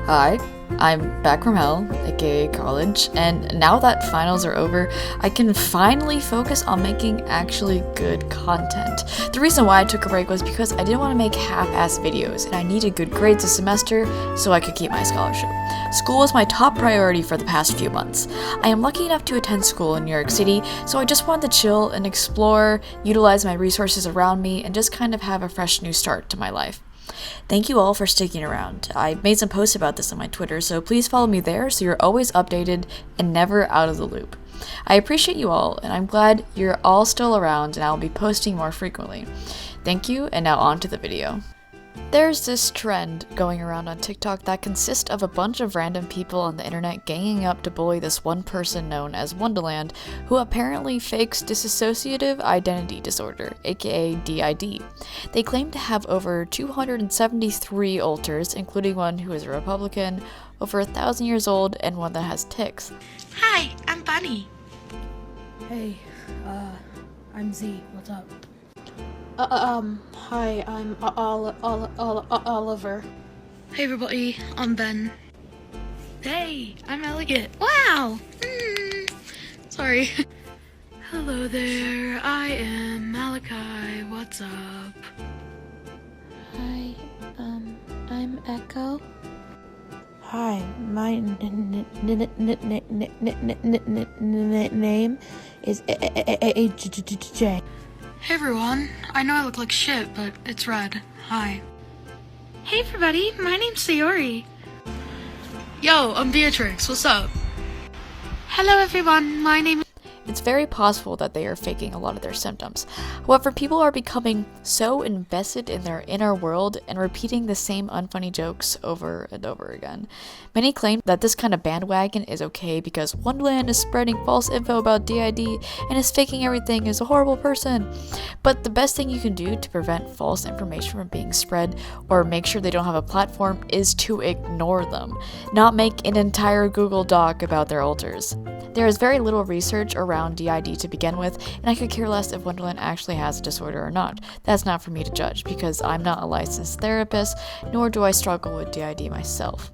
Hi, I'm back from hell, aka college, and now that finals are over, I can finally focus on making actually good content. The reason why I took a break was because I didn't want to make half-ass videos, and I needed good grades this semester so I could keep my scholarship. School was my top priority for the past few months. I am lucky enough to attend school in New York City, so I just wanted to chill and explore, utilize my resources around me, and just kind of have a fresh new start to my life. Thank you all for sticking around. I made some posts about this on my Twitter, so please follow me there so you're always updated and never out of the loop. I appreciate you all, and I'm glad you're all still around and I'll be posting more frequently. Thank you, and now on to the video. There's this trend going around on TikTok that consists of a bunch of random people on the internet ganging up to bully this one person known as Wonderland, who apparently fakes dissociative identity disorder, aka DID. They claim to have over 273 alters, including one who is a Republican, over 1,000 years old, and one that has tics. Hi, I'm Bunny. Hey, I'm Z. What's up? Hi, I'm Oliver. Hey everybody, I'm Ben. Hey, I'm Elliot. Wow! Sorry. Hello there, I am Malachi. What's up? Hi, I'm Echo. Hi, my name is AJ. Hey everyone, I know I look like shit, but it's red. Hi. Hey everybody, my name's Sayori. Yo, I'm Beatrix. What's up? Hello everyone, my name. It's very possible that they are faking a lot of their symptoms. However, people are becoming so invested in their inner world and repeating the same unfunny jokes over and over again. Many claim that this kind of bandwagon is okay because Wonderland is spreading false info about DID and is faking everything is a horrible person. But the best thing you can do to prevent false information from being spread or make sure they don't have a platform is to ignore them, not make an entire Google Doc about their alters. There is very little research around DID to begin with, and I could care less if Wonderland actually has a disorder or not. That's not for me to judge, because I'm not a licensed therapist, nor do I struggle with DID myself.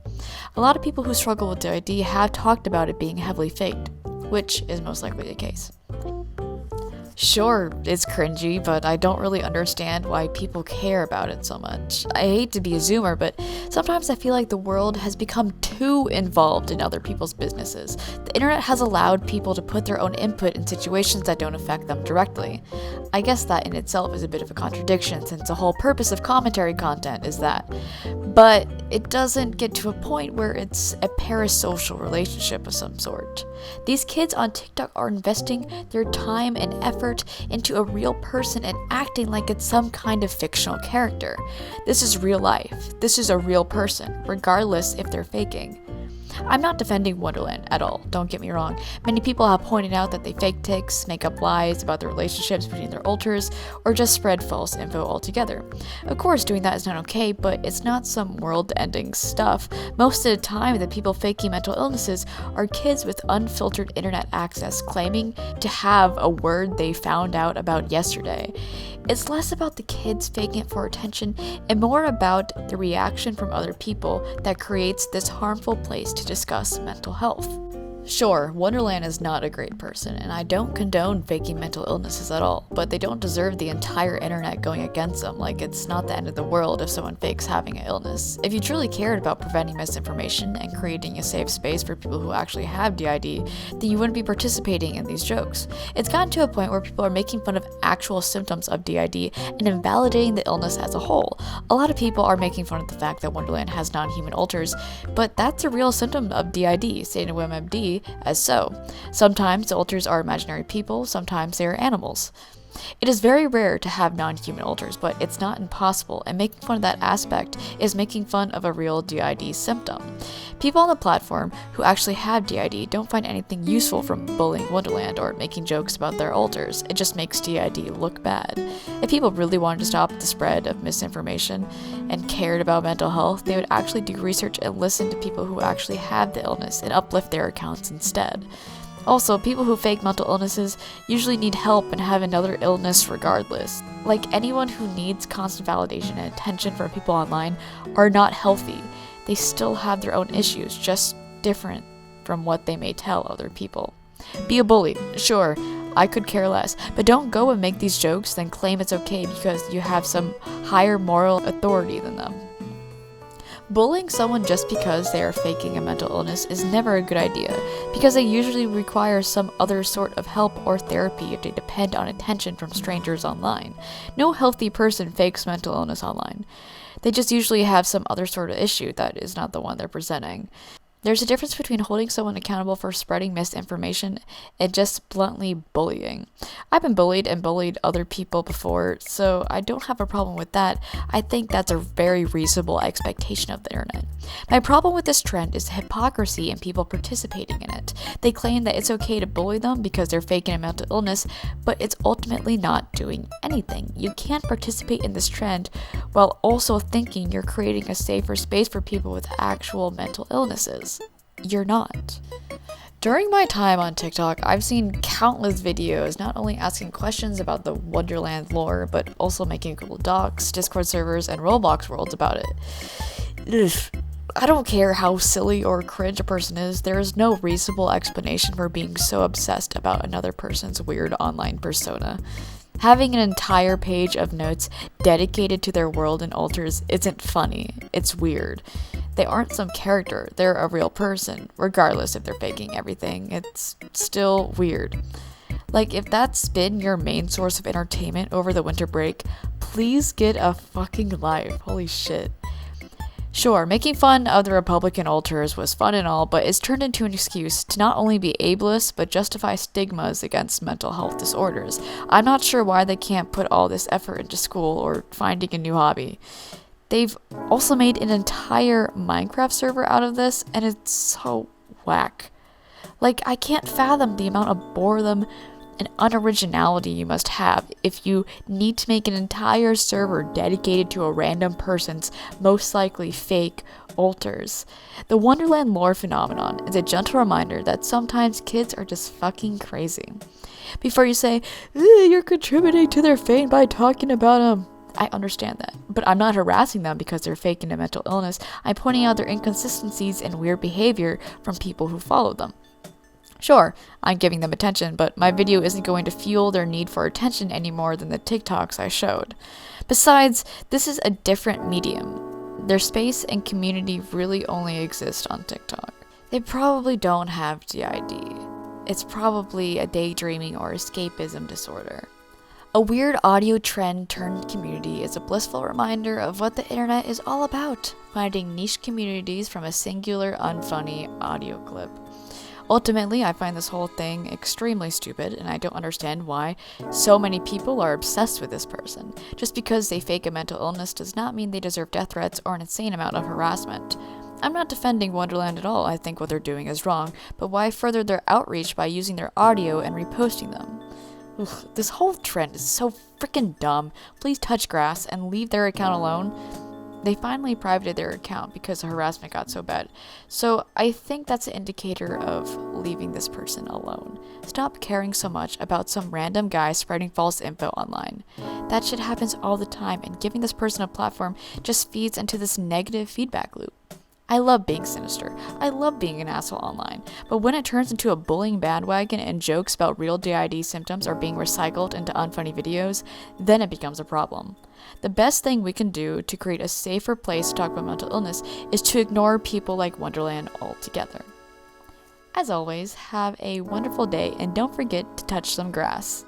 A lot of people who struggle with DID have talked about it being heavily faked, which is most likely the case. Sure, it's cringy, but I don't really understand why people care about it so much. I hate to be a zoomer, but sometimes I feel like the world has become too involved in other people's businesses. The internet has allowed people to put their own input in situations that don't affect them directly. I guess that in itself is a bit of a contradiction, since the whole purpose of commentary content is that. But it doesn't get to a point where it's a parasocial relationship of some sort. These kids on TikTok are investing their time and effort into a real person and acting like it's some kind of fictional character. This is real life. This is a real person, regardless if they're faking. I'm not defending Wonderland at all, don't get me wrong. Many people have pointed out that they fake tics, make up lies about the relationships between their alters, or just spread false info altogether. Of course, doing that is not okay, but it's not some world-ending stuff. Most of the time, the people faking mental illnesses are kids with unfiltered internet access claiming to have a word they found out about yesterday. It's less about the kids faking it for attention and more about the reaction from other people that creates this harmful place to discuss mental health. Sure, Wonderland is not a great person, and I don't condone faking mental illnesses at all, but they don't deserve the entire internet going against them. Like, it's not the end of the world if someone fakes having an illness. If you truly cared about preventing misinformation and creating a safe space for people who actually have DID, then you wouldn't be participating in these jokes. It's gotten to a point where people are making fun of actual symptoms of DID and invalidating the illness as a whole. A lot of people are making fun of the fact that Wonderland has non-human alters, but that's a real symptom of DID, stated WebMD as so. Sometimes the alters are imaginary people, sometimes they are animals. It is very rare to have non-human alters, but it's not impossible, and making fun of that aspect is making fun of a real DID symptom. People on the platform who actually have DID don't find anything useful from bullying Wonderland or making jokes about their alters. It just makes DID look bad. If people really wanted to stop the spread of misinformation and cared about mental health, they would actually do research and listen to people who actually have the illness and uplift their accounts instead. Also, people who fake mental illnesses usually need help and have another illness regardless. Like, anyone who needs constant validation and attention from people online are not healthy. They still have their own issues, just different from what they may tell other people. Be a bully, sure, I could care less, but don't go and make these jokes then claim it's okay because you have some higher moral authority than them. Bullying someone just because they are faking a mental illness is never a good idea, because they usually require some other sort of help or therapy if they depend on attention from strangers online. No healthy person fakes mental illness online. They just usually have some other sort of issue that is not the one they're presenting. There's a difference between holding someone accountable for spreading misinformation and just bluntly bullying. I've been bullied and bullied other people before, so I don't have a problem with that. I think that's a very reasonable expectation of the internet. My problem with this trend is the hypocrisy in people participating in it. They claim that it's okay to bully them because they're faking a mental illness, but it's ultimately not doing anything. You can't participate in this trend while also thinking you're creating a safer space for people with actual mental illnesses. You're not. During my time on TikTok, I've seen countless videos not only asking questions about the Wonderland lore, but also making Google Docs, Discord servers, and Roblox worlds about it. Ugh. I don't care how silly or cringe a person is, there is no reasonable explanation for being so obsessed about another person's weird online persona. Having an entire page of notes dedicated to their world and altars isn't funny, it's weird. They aren't some character, they're a real person. Regardless if they're faking everything, it's still weird. Like, if that's been your main source of entertainment over the winter break, please get a fucking life. Holy shit. Sure, making fun of the Republican altars was fun and all, but it's turned into an excuse to not only be ableist, but justify stigmas against mental health disorders. I'm not sure why they can't put all this effort into school or finding a new hobby. They've also made an entire Minecraft server out of this, and it's so whack. Like, I can't fathom the amount of boredom and unoriginality you must have if you need to make an entire server dedicated to a random person's most likely fake altars. The Wonderland lore phenomenon is a gentle reminder that sometimes kids are just fucking crazy. Before you say, you're contributing to their fate by talking about them, I understand that, but I'm not harassing them because they're faking a mental illness. I'm pointing out their inconsistencies and weird behavior from people who follow them. Sure, I'm giving them attention, but my video isn't going to fuel their need for attention any more than the TikToks I showed. Besides, this is a different medium. Their space and community really only exist on TikTok. They probably don't have DID. It's probably a daydreaming or escapism disorder. A weird audio trend turned community is a blissful reminder of what the internet is all about, finding niche communities from a singular, unfunny audio clip. Ultimately, I find this whole thing extremely stupid, and I don't understand why so many people are obsessed with this person. Just because they fake a mental illness does not mean they deserve death threats or an insane amount of harassment. I'm not defending Wonderland at all, I think what they're doing is wrong, but why further their outreach by using their audio and reposting them? Ugh, this whole trend is so freaking dumb. Please touch grass and leave their account alone. They finally privated their account because the harassment got so bad. So I think that's an indicator of leaving this person alone. Stop caring so much about some random guy spreading false info online. That shit happens all the time, and giving this person a platform just feeds into this negative feedback loop. I love being sinister. I love being an asshole online. But when it turns into a bullying bandwagon and jokes about real DID symptoms are being recycled into unfunny videos, then it becomes a problem. The best thing we can do to create a safer place to talk about mental illness is to ignore people like Wonderland altogether. As always, have a wonderful day and don't forget to touch some grass.